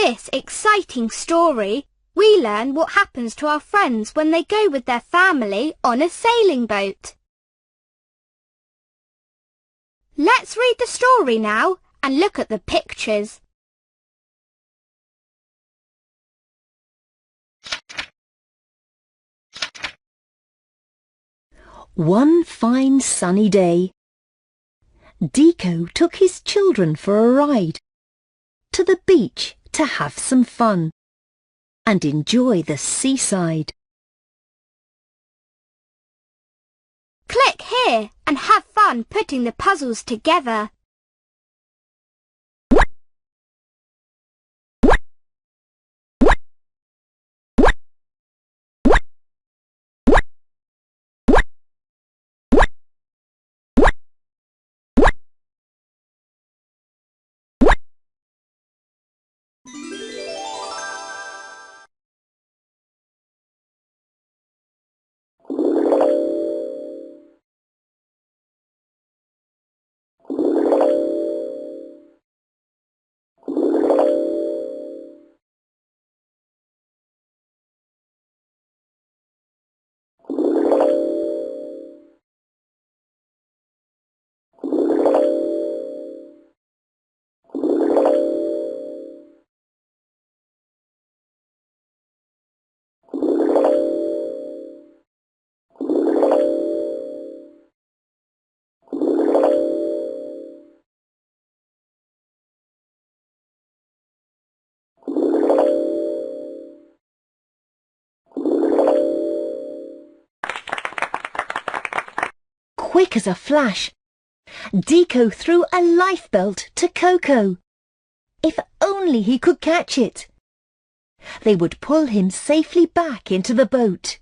this exciting story, we learn what happens to our friends when they go with their family on a sailing boat. Let's read the story now and look at the pictures. One fine sunny day, Kiko took his children for a ride to the beach to have some fun and enjoy the seaside. Click here and have fun putting the puzzles together. Quick as a flash, Kiko threw a lifebelt to Koko. If only he could catch it. They would pull him safely back into the boat.